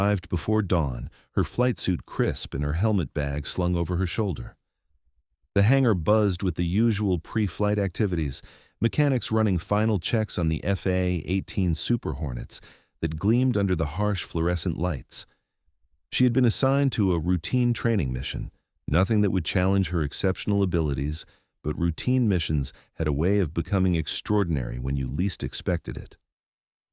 Arrived before dawn, her flight suit crisp and her helmet bag slung over her shoulder. The hangar buzzed with the usual pre-flight activities, mechanics running final checks on the FA-18 Super Hornets that gleamed under the harsh fluorescent lights. She had been assigned to a routine training mission, nothing that would challenge her exceptional abilities, but routine missions had a way of becoming extraordinary when you least expected it.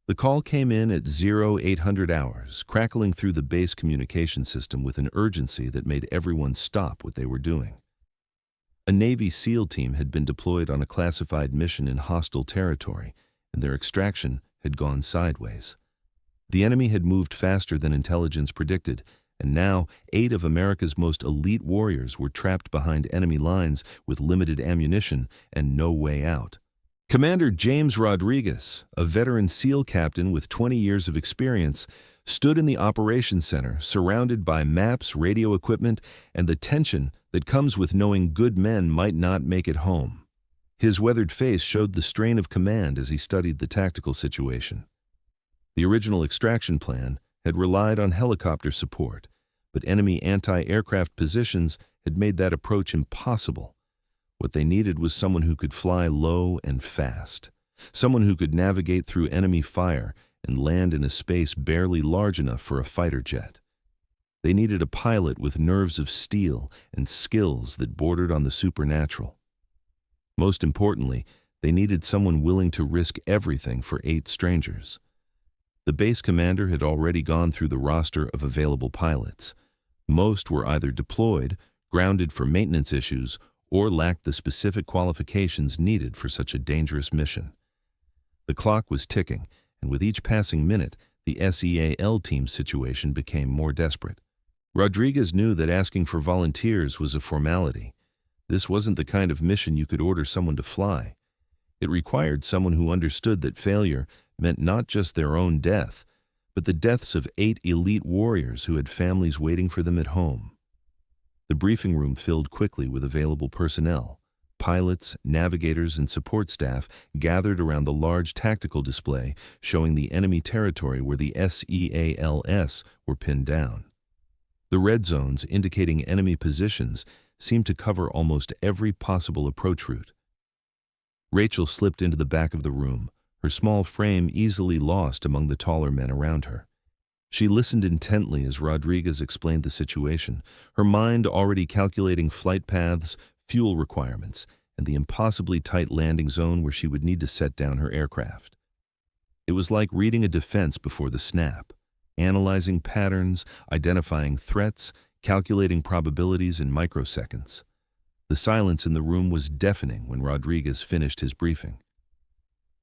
The call came in at 0800 hours, crackling through the base communication system with an urgency that made everyone stop what they were doing. A Navy SEAL team had been deployed on a classified mission in hostile territory, and their extraction had gone sideways. The enemy had moved faster than intelligence predicted, and now 8 of America's most elite warriors were trapped behind enemy lines with limited ammunition and no way out. Commander James Rodriguez, a veteran SEAL captain with 20 years of experience, stood in the operations center, surrounded by maps, radio equipment, and the tension that comes with knowing good men might not make it home. His weathered face showed the strain of command as he studied the tactical situation. The original extraction plan had relied on helicopter support, but enemy anti-aircraft positions had made that approach impossible. What they needed was someone who could fly low and fast, someone who could navigate through enemy fire and land in a space barely large enough for a fighter jet. They needed a pilot with nerves of steel and skills that bordered on the supernatural. Most importantly, they needed someone willing to risk everything for 8 strangers. The base commander had already gone through the roster of available pilots. Most were either deployed, grounded for maintenance issues, or lacked the specific qualifications needed for such a dangerous mission. The clock was ticking, and with each passing minute, the SEAL team's situation became more desperate. Rodriguez knew that asking for volunteers was a formality. This wasn't the kind of mission you could order someone to fly. It required someone who understood that failure meant not just their own death, but the deaths of 8 elite warriors who had families waiting for them at home. The briefing room filled quickly with available personnel. Pilots, navigators, and support staff gathered around the large tactical display showing the enemy territory where the SEALs were pinned down. The red zones indicating enemy positions seemed to cover almost every possible approach route. Rachel slipped into the back of the room, her small frame easily lost among the taller men around her. She listened intently as Rodriguez explained the situation, her mind already calculating flight paths, fuel requirements, and the impossibly tight landing zone where she would need to set down her aircraft. It was like reading a defense before the snap, analyzing patterns, identifying threats, calculating probabilities in microseconds. The silence in the room was deafening when Rodriguez finished his briefing.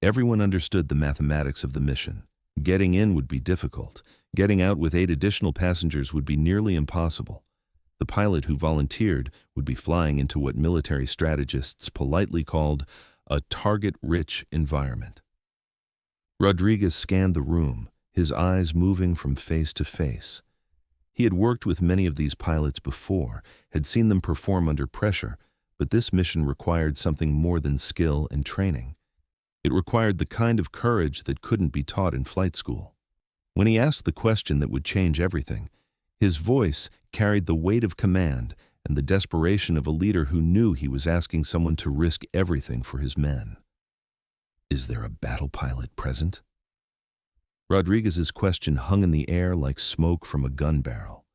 Everyone understood the mathematics of the mission. Getting in would be difficult. Getting out with 8 additional passengers would be nearly impossible. The pilot who volunteered would be flying into what military strategists politely called a target-rich environment. Rodriguez scanned the room, his eyes moving from face to face. He had worked with many of these pilots before, had seen them perform under pressure, but this mission required something more than skill and training. It required the kind of courage that couldn't be taught in flight school. When he asked the question that would change everything, his voice carried the weight of command and the desperation of a leader who knew he was asking someone to risk everything for his men. "Is there a battle pilot present?" Rodriguez's question hung in the air like smoke from a gun barrel.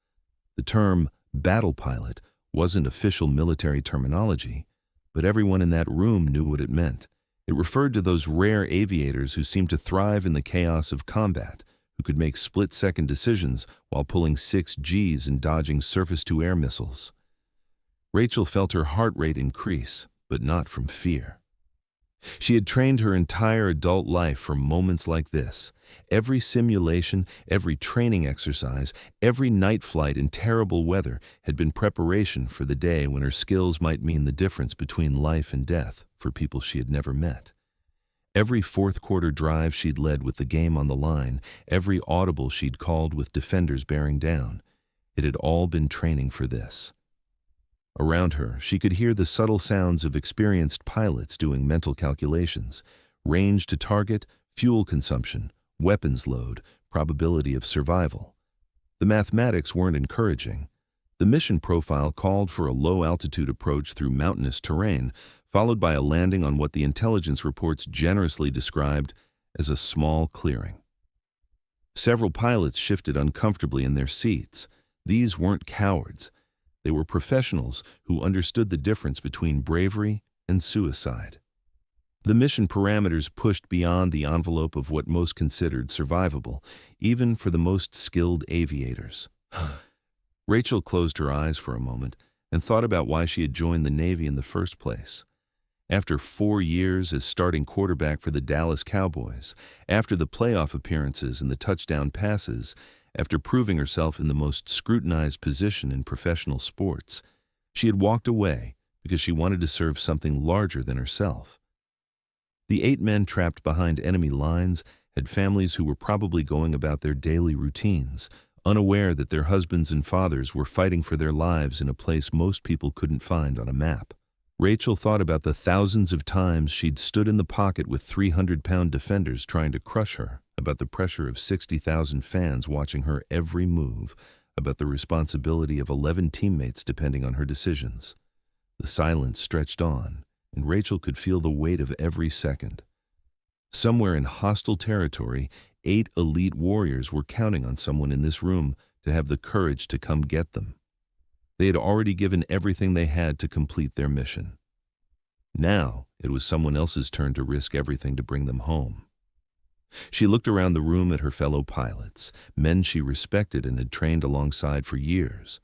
The term battle pilot wasn't official military terminology, but everyone in that room knew what it meant. It referred to those rare aviators who seemed to thrive in the chaos of combat, who could make split-second decisions while pulling 6Gs and dodging surface-to-air missiles. Rachel felt her heart rate increase, but not from fear. She had trained her entire adult life for moments like this. Every simulation, every training exercise, every night flight in terrible weather had been preparation for the day when her skills might mean the difference between life and death for people she had never met. Every fourth-quarter drive she'd led with the game on the line, every audible she'd called with defenders bearing down, it had all been training for this. Around her, she could hear the subtle sounds of experienced pilots doing mental calculations, range to target, fuel consumption, weapons load, probability of survival. The mathematics weren't encouraging. The mission profile called for a low-altitude approach through mountainous terrain, followed by a landing on what the intelligence reports generously described as a small clearing. Several pilots shifted uncomfortably in their seats. These weren't cowards. They were professionals who understood the difference between bravery and suicide. The mission parameters pushed beyond the envelope of what most considered survivable, even for the most skilled aviators. Rachel closed her eyes for a moment and thought about why she had joined the Navy in the first place. After 4 years as starting quarterback for the Dallas Cowboys, after the playoff appearances and the touchdown passes, after proving herself in the most scrutinized position in professional sports, she had walked away because she wanted to serve something larger than herself. The 8 men trapped behind enemy lines had families who were probably going about their daily routines, unaware that their husbands and fathers were fighting for their lives in a place most people couldn't find on a map. Rachel thought about the thousands of times she'd stood in the pocket with 300-pound defenders trying to crush her, about the pressure of 60,000 fans watching her every move, about the responsibility of 11 teammates depending on her decisions. The silence stretched on, and Rachel could feel the weight of every second. Somewhere in hostile territory, 8 elite warriors were counting on someone in this room to have the courage to come get them. They had already given everything they had to complete their mission. Now it was someone else's turn to risk everything to bring them home. She looked around the room at her fellow pilots, men she respected and had trained alongside for years.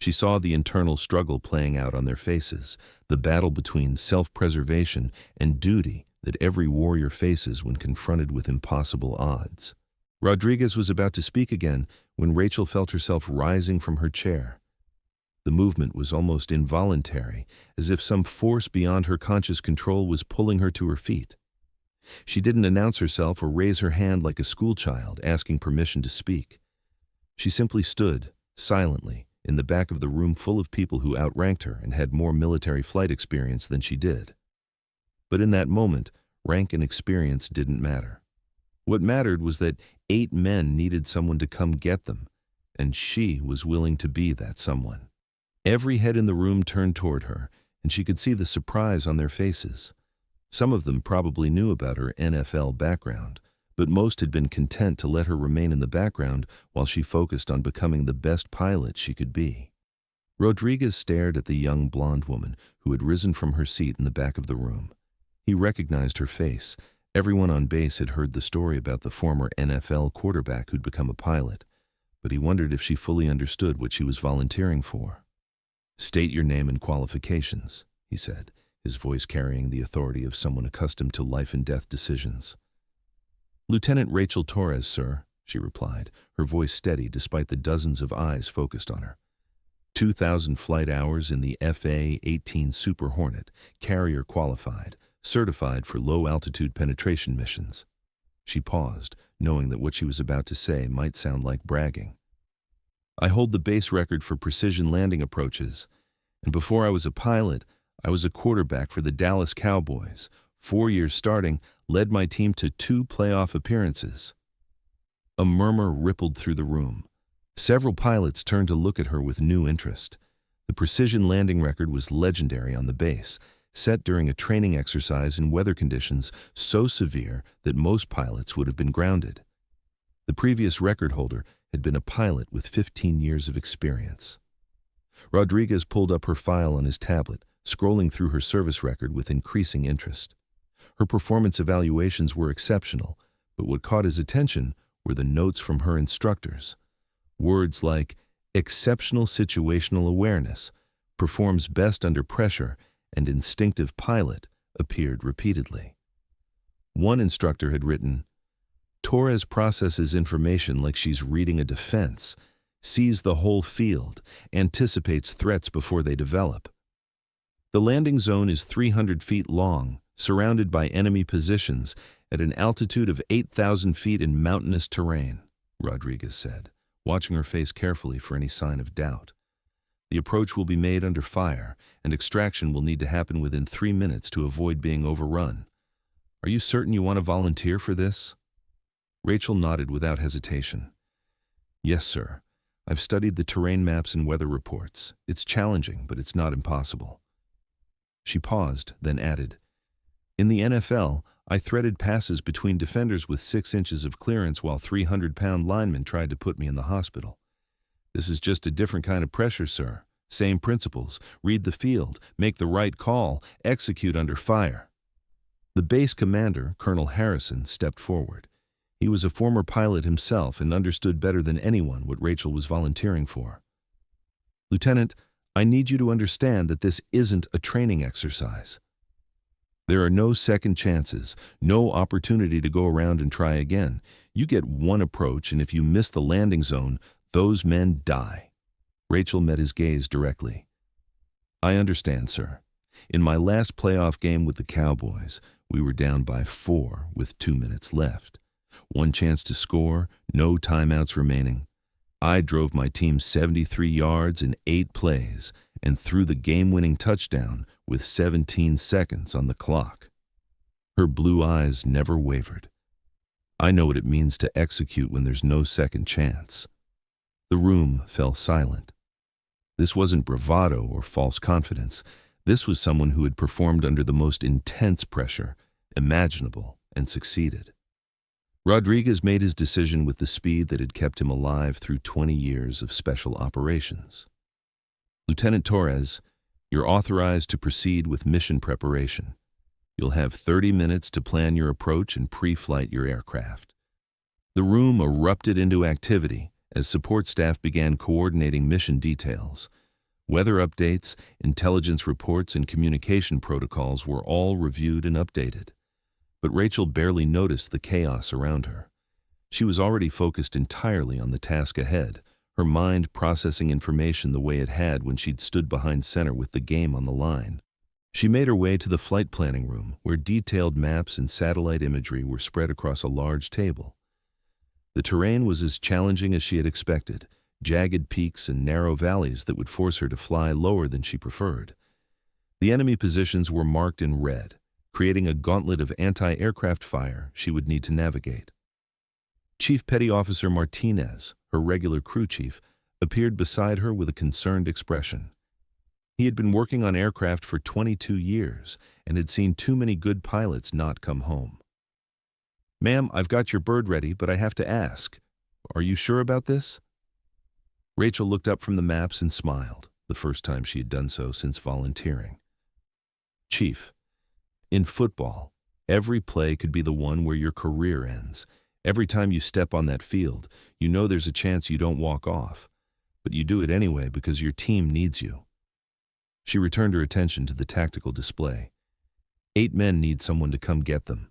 She saw the internal struggle playing out on their faces, the battle between self-preservation and duty that every warrior faces when confronted with impossible odds. Rodriguez was about to speak again when Rachel felt herself rising from her chair. The movement was almost involuntary, as if some force beyond her conscious control was pulling her to her feet. She didn't announce herself or raise her hand like a schoolchild asking permission to speak. She simply stood, silently, in the back of the room full of people who outranked her and had more military flight experience than she did. But in that moment, rank and experience didn't matter. What mattered was that 8 men needed someone to come get them, and she was willing to be that someone. Every head in the room turned toward her, and she could see the surprise on their faces. Some of them probably knew about her NFL background, but most had been content to let her remain in the background while she focused on becoming the best pilot she could be. Rodriguez stared at the young blonde woman who had risen from her seat in the back of the room. He recognized her face. Everyone on base had heard the story about the former NFL quarterback who'd become a pilot, but he wondered if she fully understood what she was volunteering for. "State your name and qualifications," he said, his voice carrying the authority of someone accustomed to life-and-death decisions. "Lieutenant Rachel Torres, sir," she replied, her voice steady despite the dozens of eyes focused on her. 2,000 flight hours in the FA-18 Super Hornet, carrier qualified, certified for low-altitude penetration missions. She paused, knowing that what she was about to say might sound like bragging. "I hold the base record for precision landing approaches, and before I was a pilot, I was a quarterback for the Dallas Cowboys. 4 years starting, led my team to 2 playoff appearances." A murmur rippled through the room. Several pilots turned to look at her with new interest. The precision landing record was legendary on the base, set during a training exercise in weather conditions so severe that most pilots would have been grounded. The previous record holder had been a pilot with 15 years of experience. Rodriguez pulled up her file on his tablet, scrolling through her service record with increasing interest. Her performance evaluations were exceptional, but what caught his attention were the notes from her instructors. Words like exceptional situational awareness, performs best under pressure, and instinctive pilot appeared repeatedly. One instructor had written, "Torres processes information like she's reading a defense, sees the whole field, anticipates threats before they develop." The landing zone is 300 feet long, surrounded by enemy positions at an altitude of 8,000 feet in mountainous terrain, Rodriguez said, watching her face carefully for any sign of doubt. "The approach will be made under fire, and extraction will need to happen within 3 minutes to avoid being overrun. Are you certain you want to volunteer for this?" Rachel nodded without hesitation. "Yes, sir. I've studied the terrain maps and weather reports. It's challenging, but it's not impossible. She paused, then added, in the NFL, I threaded passes between defenders with 6 inches of clearance while 300-pound linemen tried to put me in the hospital. This is just a different kind of pressure, sir. Same principles. Read the field, make the right call, execute under fire. The base commander, Colonel Harrison, stepped forward. He was a former pilot himself and understood better than anyone what Rachel was volunteering for. Lieutenant, I need you to understand that this isn't a training exercise. There are no second chances, no opportunity to go around and try again. You get one approach, and if you miss the landing zone, those men die. Rachel met his gaze directly. I understand, sir. In my last playoff game with the Cowboys, we were down by 4 with 2 minutes left. One chance to score, no timeouts remaining. I drove my team 73 yards in 8 plays and threw the game-winning touchdown with 17 seconds on the clock. Her blue eyes never wavered. I know what it means to execute when there's no second chance. The room fell silent. This wasn't bravado or false confidence. This was someone who had performed under the most intense pressure imaginable and succeeded. Rodriguez made his decision with the speed that had kept him alive through 20 years of special operations. Lieutenant Torres, you're authorized to proceed with mission preparation. You'll have 30 minutes to plan your approach and pre-flight your aircraft. The room erupted into activity as support staff began coordinating mission details. Weather updates, intelligence reports, and communication protocols were all reviewed and updated. But Rachel barely noticed the chaos around her. She was already focused entirely on the task ahead, her mind processing information the way it had when she'd stood behind center with the game on the line. She made her way to the flight planning room, where detailed maps and satellite imagery were spread across a large table. The terrain was as challenging as she had expected, jagged peaks and narrow valleys that would force her to fly lower than she preferred. The enemy positions were marked in red, creating a gauntlet of anti-aircraft fire she would need to navigate. Chief Petty Officer Martinez, her regular crew chief, appeared beside her with a concerned expression. He had been working on aircraft for 22 years and had seen too many good pilots not come home. Ma'am, I've got your bird ready, but I have to ask, are you sure about this? Rachel looked up from the maps and smiled, the first time she had done so since volunteering. Chief, in football, every play could be the one where your career ends. Every time you step on that field, you know there's a chance you don't walk off, but you do it anyway because your team needs you. She returned her attention to the tactical display. 8 men need someone to come get them.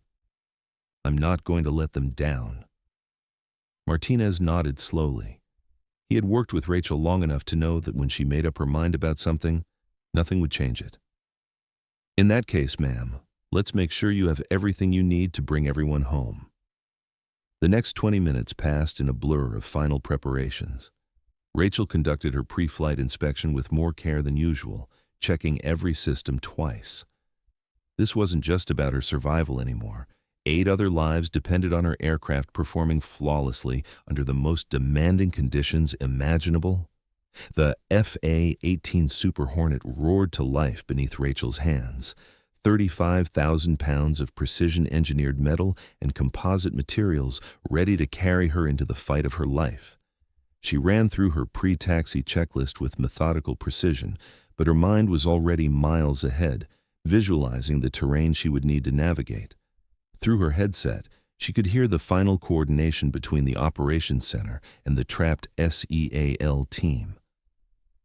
I'm not going to let them down. Martinez nodded slowly. He had worked with Rachel long enough to know that when she made up her mind about something, nothing would change it. In that case, ma'am, let's make sure you have everything you need to bring everyone home. The next 20 minutes passed in a blur of final preparations. Rachel conducted her pre-flight inspection with more care than usual, checking every system twice. This wasn't just about her survival anymore. 8 other lives depended on her aircraft performing flawlessly under the most demanding conditions imaginable. The FA-18 Super Hornet roared to life beneath Rachel's hands. 35,000 pounds of precision-engineered metal and composite materials ready to carry her into the fight of her life. She ran through her pre-taxi checklist with methodical precision, but her mind was already miles ahead, visualizing the terrain she would need to navigate. Through her headset, she could hear the final coordination between the operations center and the trapped SEAL team.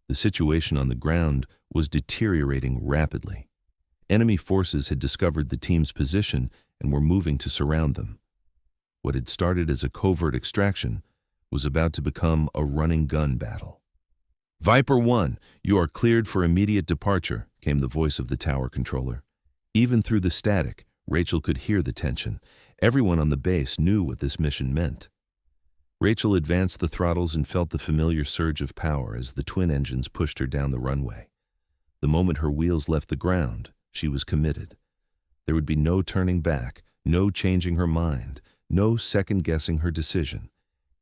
The situation on the ground was deteriorating rapidly. Enemy forces had discovered the team's position and were moving to surround them. What had started as a covert extraction was about to become a running-gun battle. Viper 1, you are cleared for immediate departure, came the voice of the tower controller. Even through the static, Rachel could hear the tension. Everyone on the base knew what this mission meant. Rachel advanced the throttles and felt the familiar surge of power as the twin engines pushed her down the runway. The moment her wheels left the ground, she was committed. There would be no turning back, no changing her mind, no second-guessing her decision.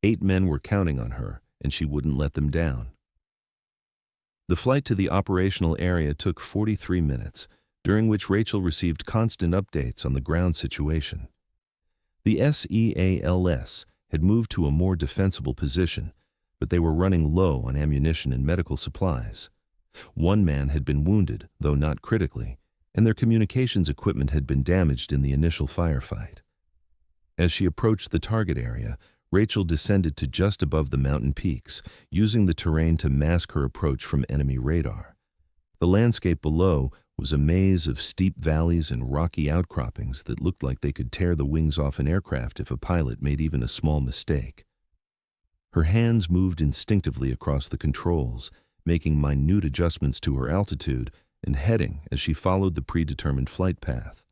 8 men were counting on her, and she wouldn't let them down. The flight to the operational area took 43 minutes, during which Rachel received constant updates on the ground situation. The SEALs had moved to a more defensible position, but they were running low on ammunition and medical supplies. One man had been wounded, though not critically, and their communications equipment had been damaged in the initial firefight. As she approached the target area, Rachel descended to just above the mountain peaks, using the terrain to mask her approach from enemy radar. The landscape below was a maze of steep valleys and rocky outcroppings that looked like they could tear the wings off an aircraft if a pilot made even a small mistake. Her hands moved instinctively across the controls, making minute adjustments to her altitude and heading as she followed the predetermined flight path.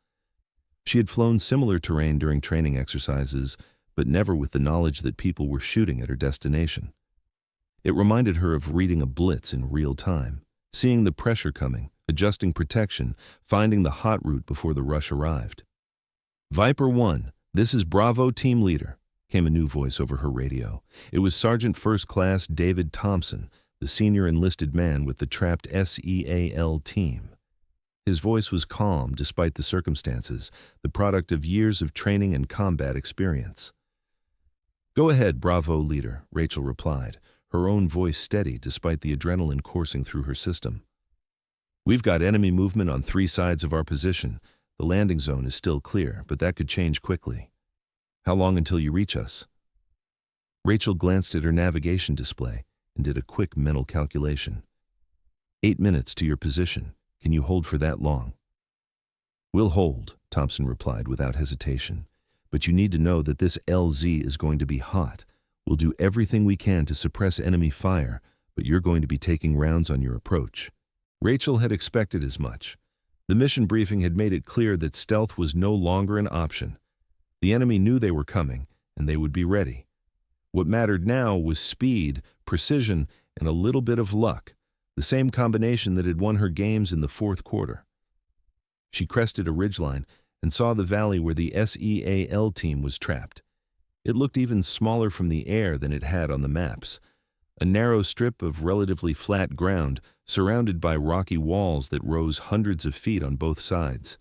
She had flown similar terrain during training exercises, but never with the knowledge that people were shooting at her destination. It reminded her of reading a blitz in real time, seeing the pressure coming, adjusting protection, finding the hot route before the rush arrived. "Viper 1, this is Bravo Team Leader," came a new voice over her radio. It was Sergeant First Class David Thompson, the senior enlisted man with the trapped SEAL team. His voice was calm despite the circumstances, the product of years of training and combat experience. "Go ahead, Bravo Leader," Rachel replied, her own voice steady despite the adrenaline coursing through her system. "We've got enemy movement on 3 sides of our position. The landing zone is still clear, but that could change quickly. How long until you reach us?" Rachel glanced at her navigation display and did a quick mental calculation. 8 minutes to your position. Can you hold for that long?" "We'll hold," Thompson replied without hesitation. "But you need to know that this LZ is going to be hot. We'll do everything we can to suppress enemy fire, but you're going to be taking rounds on your approach." Rachel had expected as much. The mission briefing had made it clear that stealth was no longer an option. The enemy knew they were coming, and they would be ready. What mattered now was speed, precision, and a little bit of luck, the same combination that had won her games in the fourth quarter. She crested a ridgeline and saw the valley where the SEAL team was trapped. It looked even smaller from the air than it had on the maps. A narrow strip of relatively flat ground surrounded by rocky walls that rose hundreds of feet on both sides.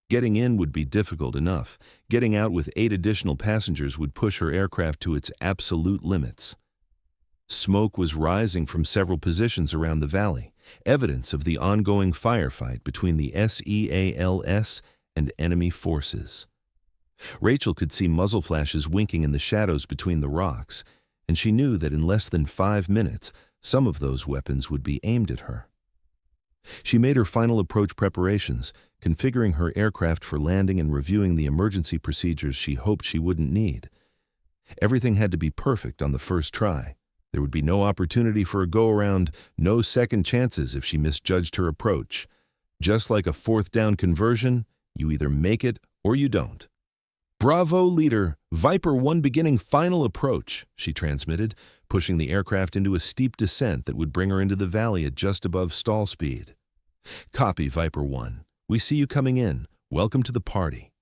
Getting in would be difficult enough. Getting out with 8 additional passengers would push her aircraft to its absolute limits. Smoke was rising from several positions around the valley, evidence of the ongoing firefight between the SEALs and enemy forces. Rachel could see muzzle flashes winking in the shadows between the rocks, and she knew that in less than 5 minutes, some of those weapons would be aimed at her. She made her final approach preparations, configuring her aircraft for landing and reviewing the emergency procedures she hoped she wouldn't need. Everything had to be perfect on the first try. There would be no opportunity for a go-around, no second chances if she misjudged her approach. Just like a 4th down conversion, you either make it or you don't. "Bravo Leader, Viper 1 beginning final approach," she transmitted, pushing the aircraft into a steep descent that would bring her into the valley at just above stall speed. "Copy, Viper 1. We see you coming in. Welcome to the party."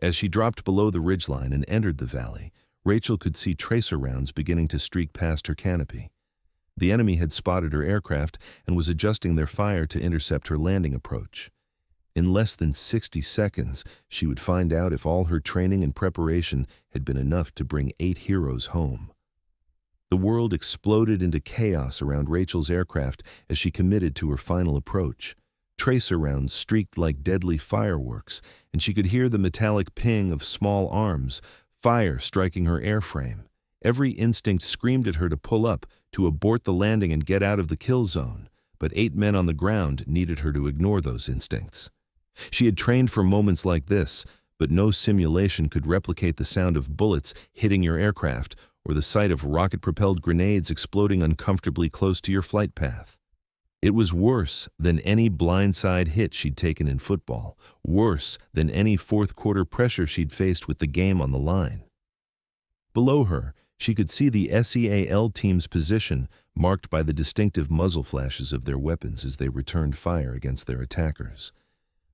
As she dropped below the ridgeline and entered the valley, Rachel could see tracer rounds beginning to streak past her canopy. The enemy had spotted her aircraft and was adjusting their fire to intercept her landing approach. In less than 60 seconds, she would find out if all her training and preparation had been enough to bring 8 heroes home. The world exploded into chaos around Rachel's aircraft as she committed to her final approach. Tracer rounds streaked like deadly fireworks, and she could hear the metallic ping of small arms, fire striking her airframe. Every instinct screamed at her to pull up, to abort the landing and get out of the kill zone, but 8 men on the ground needed her to ignore those instincts. She had trained for moments like this, but no simulation could replicate the sound of bullets hitting your aircraft or the sight of rocket-propelled grenades exploding uncomfortably close to your flight path. It was worse than any blindside hit she'd taken in football, worse than any fourth-quarter pressure she'd faced with the game on the line. Below her, she could see the SEAL team's position marked by the distinctive muzzle flashes of their weapons as they returned fire against their attackers.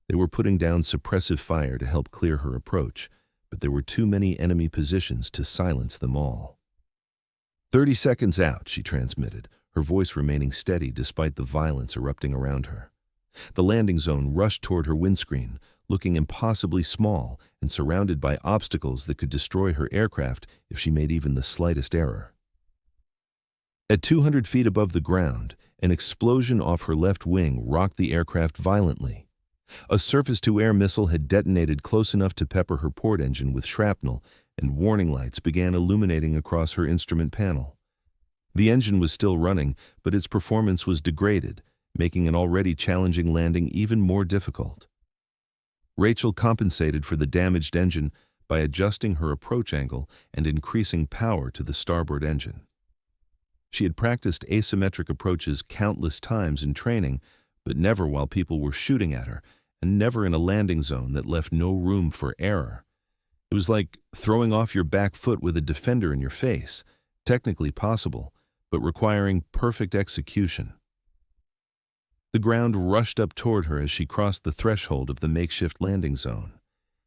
They were putting down suppressive fire to help clear her approach, but there were too many enemy positions to silence them all. 30 seconds out, she transmitted, her voice remaining steady despite the violence erupting around her. The landing zone rushed toward her windscreen, looking impossibly small and surrounded by obstacles that could destroy her aircraft if she made even the slightest error. At 200 feet above the ground, an explosion off her left wing rocked the aircraft violently. A surface-to-air missile had detonated close enough to pepper her port engine with shrapnel, and warning lights began illuminating across her instrument panel. The engine was still running, but its performance was degraded, making an already challenging landing even more difficult. Rachel compensated for the damaged engine by adjusting her approach angle and increasing power to the starboard engine. She had practiced asymmetric approaches countless times in training, but never while people were shooting at her, and never in a landing zone that left no room for error. It was like throwing off your back foot with a defender in your face, technically possible, but requiring perfect execution. The ground rushed up toward her as she crossed the threshold of the makeshift landing zone.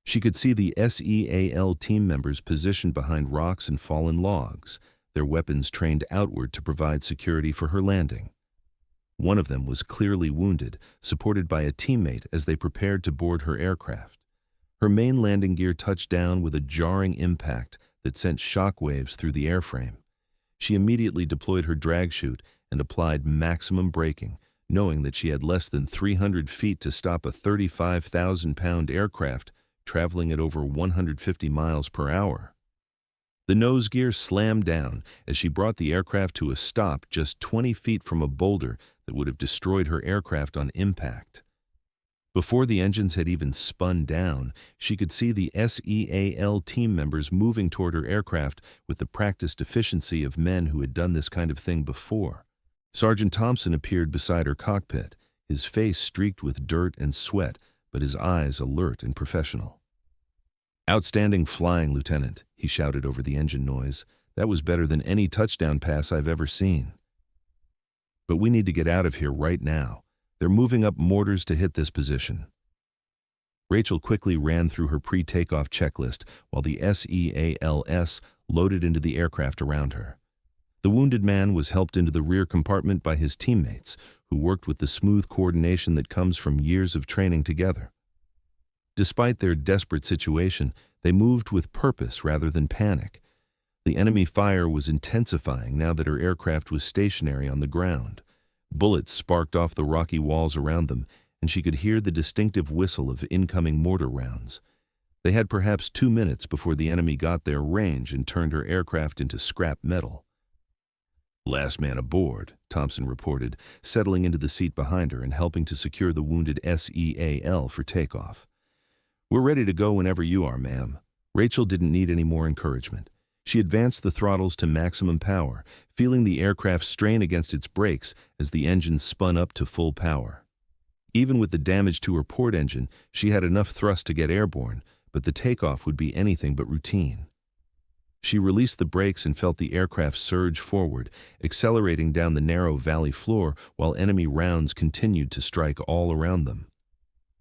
She could see the SEAL team members positioned behind rocks and fallen logs, their weapons trained outward to provide security for her landing. One of them was clearly wounded, supported by a teammate as they prepared to board her aircraft. Her main landing gear touched down with a jarring impact that sent shock waves through the airframe. She immediately deployed her drag chute and applied maximum braking, knowing that she had less than 300 feet to stop a 35,000-pound aircraft traveling at over 150 miles per hour. The nose gear slammed down as she brought the aircraft to a stop just 20 feet from a boulder that would have destroyed her aircraft on impact. Before the engines had even spun down, she could see the SEAL team members moving toward her aircraft with the practiced efficiency of men who had done this kind of thing before. Sergeant Thompson appeared beside her cockpit, his face streaked with dirt and sweat, but his eyes alert and professional. "Outstanding flying, Lieutenant," he shouted over the engine noise. "That was better than any touchdown pass I've ever seen. But we need to get out of here right now. They're moving up mortars to hit this position." Rachel quickly ran through her pre-takeoff checklist while the SEALs loaded into the aircraft around her. The wounded man was helped into the rear compartment by his teammates, who worked with the smooth coordination that comes from years of training together. Despite their desperate situation, they moved with purpose rather than panic. The enemy fire was intensifying now that her aircraft was stationary on the ground. Bullets sparked off the rocky walls around them, and she could hear the distinctive whistle of incoming mortar rounds. They had perhaps 2 minutes before the enemy got their range and turned her aircraft into scrap metal. "Last man aboard," Thompson reported, settling into the seat behind her and helping to secure the wounded SEAL for takeoff. "We're ready to go whenever you are, ma'am." Rachel didn't need any more encouragement. She advanced the throttles to maximum power, feeling the aircraft strain against its brakes as the engine spun up to full power. Even with the damage to her port engine, she had enough thrust to get airborne, but the takeoff would be anything but routine. She released the brakes and felt the aircraft surge forward, accelerating down the narrow valley floor while enemy rounds continued to strike all around them.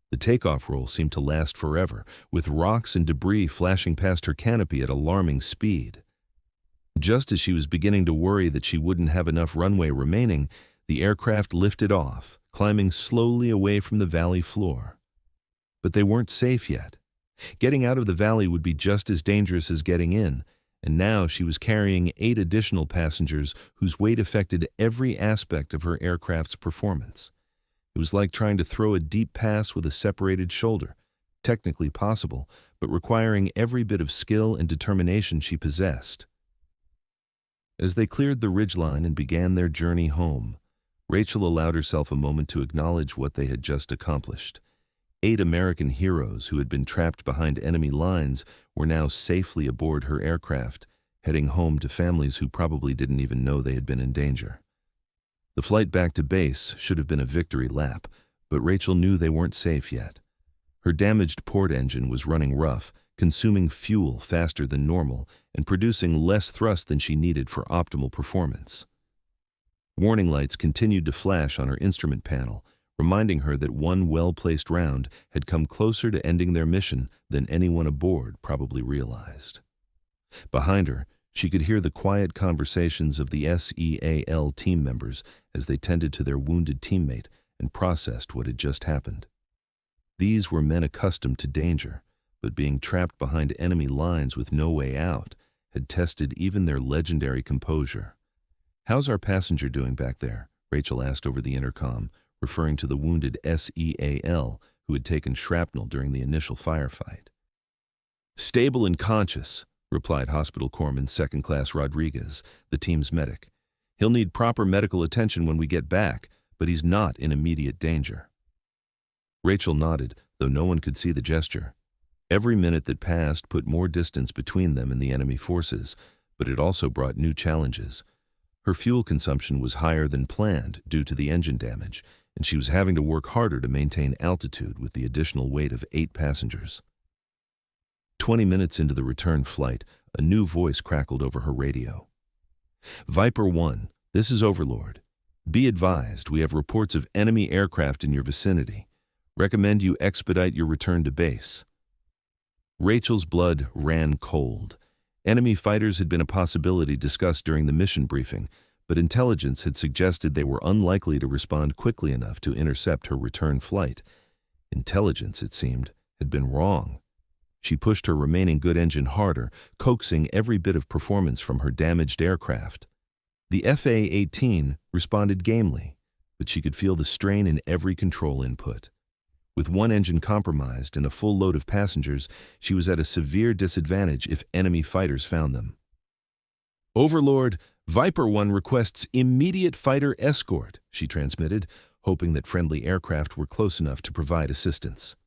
The takeoff roll seemed to last forever, with rocks and debris flashing past her canopy at alarming speed. Just as she was beginning to worry that she wouldn't have enough runway remaining, the aircraft lifted off, climbing slowly away from the valley floor. But they weren't safe yet. Getting out of the valley would be just as dangerous as getting in, and now she was carrying 8 additional passengers whose weight affected every aspect of her aircraft's performance. It was like trying to throw a deep pass with a separated shoulder, technically possible, but requiring every bit of skill and determination she possessed. As they cleared the ridgeline and began their journey home, Rachel allowed herself a moment to acknowledge what they had just accomplished. 8 American heroes who had been trapped behind enemy lines were now safely aboard her aircraft, heading home to families who probably didn't even know they had been in danger. The flight back to base should have been a victory lap, but Rachel knew they weren't safe yet. Her damaged port engine was running rough, consuming fuel faster than normal and producing less thrust than she needed for optimal performance. Warning lights continued to flash on her instrument panel, reminding her that one well-placed round had come closer to ending their mission than anyone aboard probably realized. Behind her, She could hear the quiet conversations of the SEAL team members as they tended to their wounded teammate and processed what had just happened. These were men accustomed to danger, but being trapped behind enemy lines with no way out had tested even their legendary composure. "How's our passenger doing back there?" Rachel asked over the intercom, referring to the wounded SEAL who had taken shrapnel during the initial firefight. "Stable and conscious," replied Hospital Corpsman Second Class Rodriguez, the team's medic. "He'll need proper medical attention when we get back, but he's not in immediate danger." Rachel nodded, though no one could see the gesture. Every minute that passed put more distance between them and the enemy forces, but it also brought new challenges. Her fuel consumption was higher than planned due to the engine damage, and she was having to work harder to maintain altitude with the additional weight of 8 passengers. 20 minutes into the return flight, a new voice crackled over her radio. "Viper 1, this is Overlord. Be advised, we have reports of enemy aircraft in your vicinity. Recommend you expedite your return to base." Rachel's blood ran cold. Enemy fighters had been a possibility discussed during the mission briefing, but intelligence had suggested they were unlikely to respond quickly enough to intercept her return flight. Intelligence, it seemed, had been wrong. She pushed her remaining good engine harder, coaxing every bit of performance from her damaged aircraft. The FA-18 responded gamely, but she could feel the strain in every control input. With one engine compromised and a full load of passengers, she was at a severe disadvantage if enemy fighters found them. "Overlord, Viper 1 requests immediate fighter escort," she transmitted, hoping that friendly aircraft were close enough to provide assistance.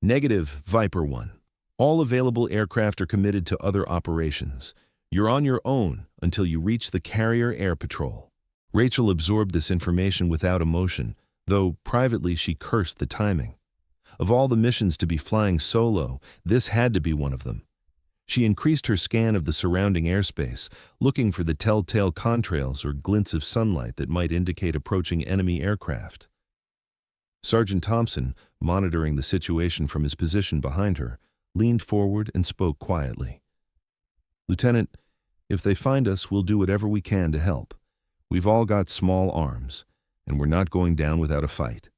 "Negative, Viper 1. All available aircraft are committed to other operations. You're on your own until you reach the Carrier Air Patrol." Rachel absorbed this information without emotion, though privately she cursed the timing. Of all the missions to be flying solo, this had to be one of them. She increased her scan of the surrounding airspace, looking for the telltale contrails or glints of sunlight that might indicate approaching enemy aircraft. Sergeant Thompson, monitoring the situation from his position behind her, leaned forward and spoke quietly. "Lieutenant, if they find us, we'll do whatever we can to help. We've all got small arms, and we're not going down without a fight."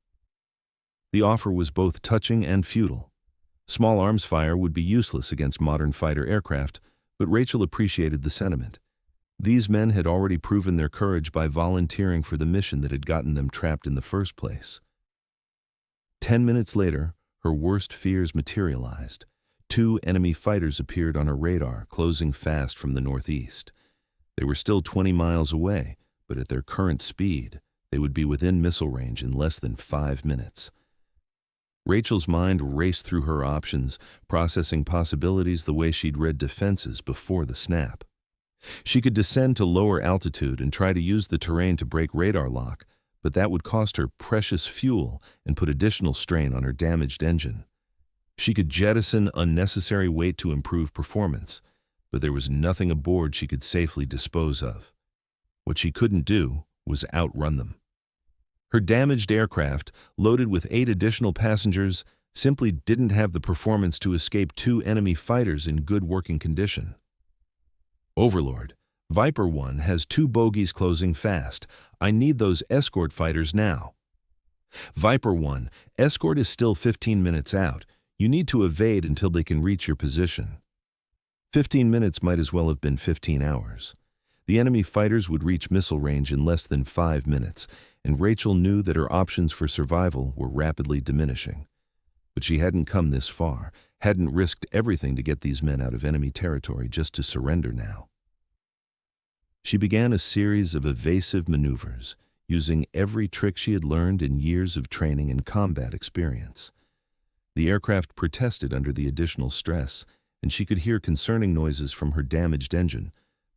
The offer was both touching and futile. Small arms fire would be useless against modern fighter aircraft, but Rachel appreciated the sentiment. These men had already proven their courage by volunteering for the mission that had gotten them trapped in the first place. 10 minutes later, her worst fears materialized. 2 enemy fighters appeared on her radar, closing fast from the northeast. They were still 20 miles away, but at their current speed, they would be within missile range in less than 5 minutes. Rachel's mind raced through her options, processing possibilities the way she'd read defenses before the snap. She could descend to lower altitude and try to use the terrain to break radar lock, but that would cost her precious fuel and put additional strain on her damaged engine. She could jettison unnecessary weight to improve performance, but there was nothing aboard she could safely dispose of. What she couldn't do was outrun them. Her damaged aircraft, loaded with 8 additional passengers, simply didn't have the performance to escape 2 enemy fighters in good working condition. "Overlord, Viper 1 has 2 bogies closing fast. I need those escort fighters now." "Viper 1, escort is still 15 minutes out. You need to evade until they can reach your position." 15 minutes might as well have been 15 hours. The enemy fighters would reach missile range in less than 5 minutes, and Rachel knew that her options for survival were rapidly diminishing. But she hadn't come this far, hadn't risked everything to get these men out of enemy territory just to surrender now. She began a series of evasive maneuvers, using every trick she had learned in years of training and combat experience. The aircraft protested under the additional stress, and she could hear concerning noises from her damaged engine,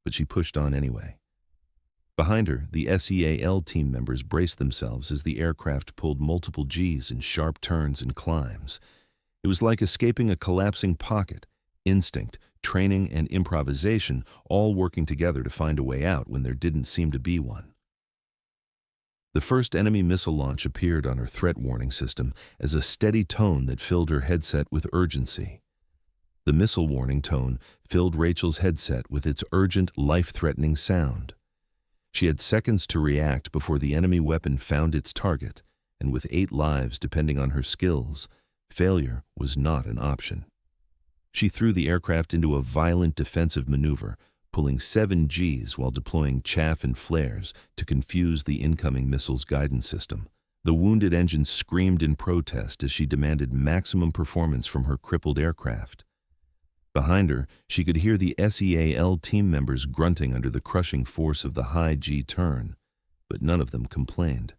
but she pushed on anyway. Behind her, the SEAL team members braced themselves as the aircraft pulled multiple Gs in sharp turns and climbs. It was like escaping a collapsing pocket, instinct, training, and improvisation all working together to find a way out when there didn't seem to be one. The first enemy missile launch appeared on her threat warning system as a steady tone that filled her headset with urgency. The missile warning tone filled Rachel's headset with its urgent, life-threatening sound. She had seconds to react before the enemy weapon found its target, and with 8 lives depending on her skills, failure was not an option. She threw the aircraft into a violent defensive maneuver, pulling 7 Gs while deploying chaff and flares to confuse the incoming missile's guidance system. The wounded engine screamed in protest as she demanded maximum performance from her crippled aircraft. Behind her, she could hear the SEAL team members grunting under the crushing force of the high G turn, but none of them complained.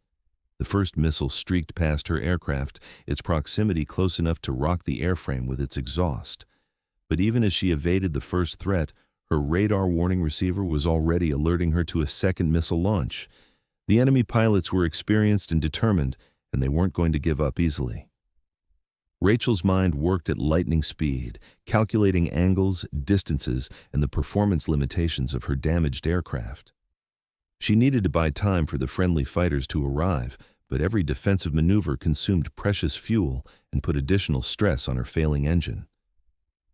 The first missile streaked past her aircraft, its proximity close enough to rock the airframe with its exhaust. But even as she evaded the first threat, her radar warning receiver was already alerting her to a second missile launch. The enemy pilots were experienced and determined, and they weren't going to give up easily. Rachel's mind worked at lightning speed, calculating angles, distances, and the performance limitations of her damaged aircraft. She needed to buy time for the friendly fighters to arrive, but every defensive maneuver consumed precious fuel and put additional stress on her failing engine.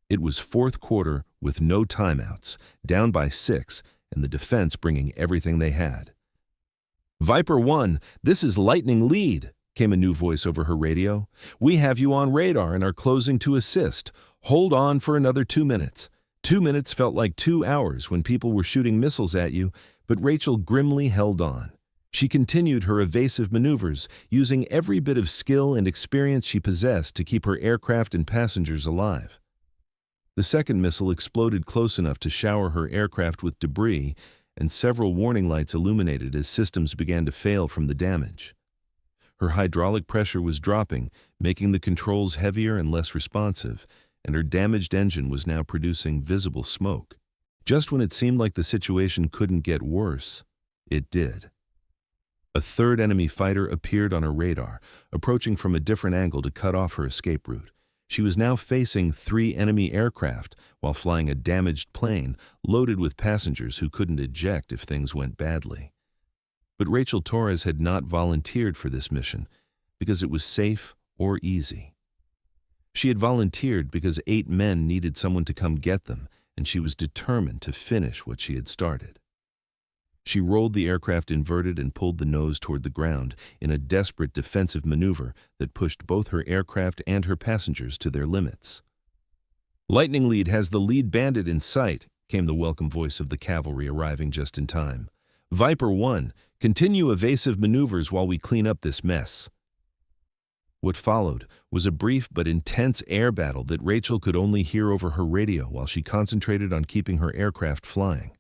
It was fourth quarter with no timeouts, down by 6, and the defense bringing everything they had. "Viper 1, this is Lightning Lead," came a new voice over her radio. "We have you on radar and are closing to assist. Hold on for another 2 minutes. 2 minutes felt like 2 hours when people were shooting missiles at you, but Rachel grimly held on. She continued her evasive maneuvers, using every bit of skill and experience she possessed to keep her aircraft and passengers alive. The second missile exploded close enough to shower her aircraft with debris, and several warning lights illuminated as systems began to fail from the damage. Her hydraulic pressure was dropping, making the controls heavier and less responsive, and her damaged engine was now producing visible smoke. Just when it seemed like the situation couldn't get worse, it did. A third enemy fighter appeared on her radar, approaching from a different angle to cut off her escape route. She was now facing 3 enemy aircraft while flying a damaged plane loaded with passengers who couldn't eject if things went badly. But Rachel Torres had not volunteered for this mission because it was safe or easy. She had volunteered because 8 men needed someone to come get them, and she was determined to finish what she had started. She rolled the aircraft inverted and pulled the nose toward the ground in a desperate defensive maneuver that pushed both her aircraft and her passengers to their limits. "Lightning Lead has the lead bandit in sight," came the welcome voice of the cavalry arriving just in time. "Viper 1, continue evasive maneuvers while we clean up this mess." What followed was a brief but intense air battle that Rachel could only hear over her radio while she concentrated on keeping her aircraft flying.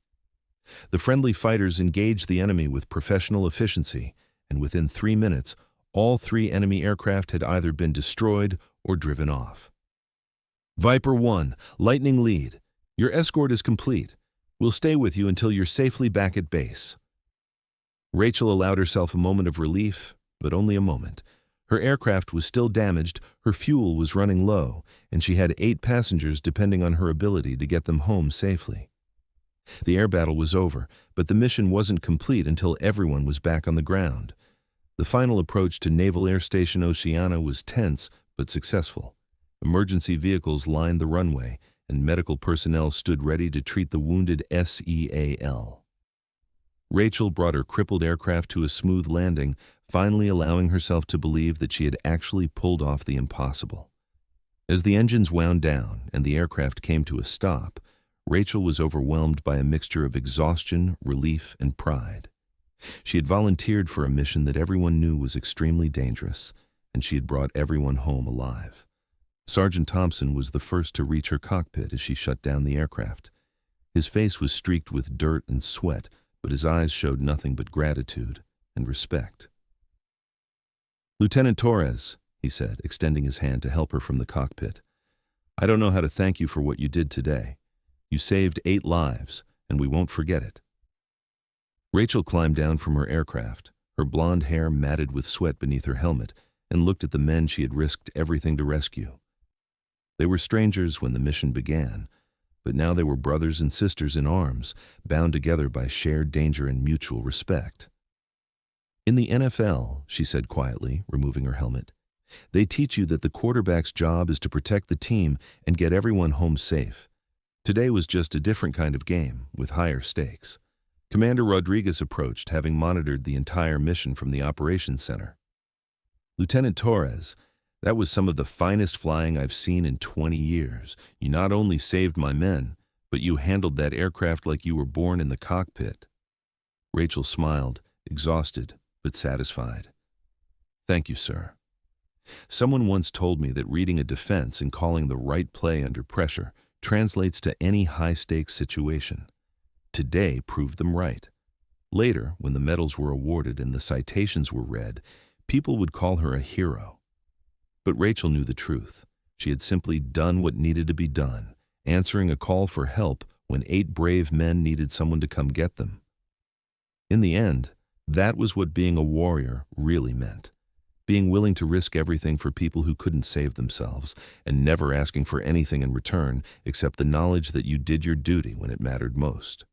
The friendly fighters engaged the enemy with professional efficiency, and within 3 minutes, all 3 enemy aircraft had either been destroyed or driven off. "Viper 1, Lightning Lead. Your escort is complete. We'll stay with you until you're safely back at base." Rachel allowed herself a moment of relief, but only a moment. Her aircraft was still damaged, her fuel was running low, and she had 8 passengers depending on her ability to get them home safely. The air battle was over, but the mission wasn't complete until everyone was back on the ground. The final approach to Naval Air Station Oceana was tense but successful. Emergency vehicles lined the runway, and medical personnel stood ready to treat the wounded SEAL. Rachel brought her crippled aircraft to a smooth landing, finally allowing herself to believe that she had actually pulled off the impossible. As the engines wound down and the aircraft came to a stop, Rachel was overwhelmed by a mixture of exhaustion, relief, and pride. She had volunteered for a mission that everyone knew was extremely dangerous, and she had brought everyone home alive. Sergeant Thompson was the first to reach her cockpit as she shut down the aircraft. His face was streaked with dirt and sweat, but his eyes showed nothing but gratitude and respect. "Lieutenant Torres," he said, extending his hand to help her from the cockpit, "I don't know how to thank you for what you did today. You saved 8 lives, and we won't forget it." Rachel climbed down from her aircraft, her blonde hair matted with sweat beneath her helmet, and looked at the men she had risked everything to rescue. They were strangers when the mission began, but now they were brothers and sisters in arms, bound together by shared danger and mutual respect. "In the NFL," she said quietly, removing her helmet, They teach you that the quarterback's job is to protect the team and get everyone home safe. Today was just a different kind of game, with higher stakes. Commander Rodriguez approached, having monitored the entire mission from the operations center. Lieutenant Torres, that was some of the finest flying I've seen in 20 years. You not only saved my men, but you handled that aircraft like you were born in the cockpit. Rachel smiled, exhausted but satisfied. Thank you, sir. Someone once told me that reading a defense and calling the right play under pressure translates to any high-stakes situation. Today proved them right. Later, when the medals were awarded and the citations were read, people would call her a hero. But Rachel knew the truth. She had simply done what needed to be done, answering a call for help when 8 brave men needed someone to come get them. In the end, that was what being a warrior really meant. Being willing to risk everything for people who couldn't save themselves, and never asking for anything in return except the knowledge that you did your duty when it mattered most.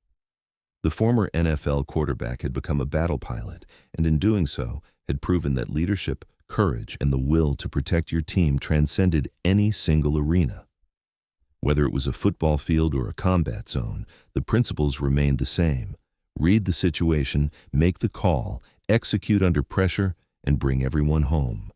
The former NFL quarterback had become a battle pilot, and in doing so, had proven that leadership, courage, and the will to protect your team transcended any single arena. Whether it was a football field or a combat zone, the principles remained the same. Read the situation, make the call, execute under pressure, and bring everyone home.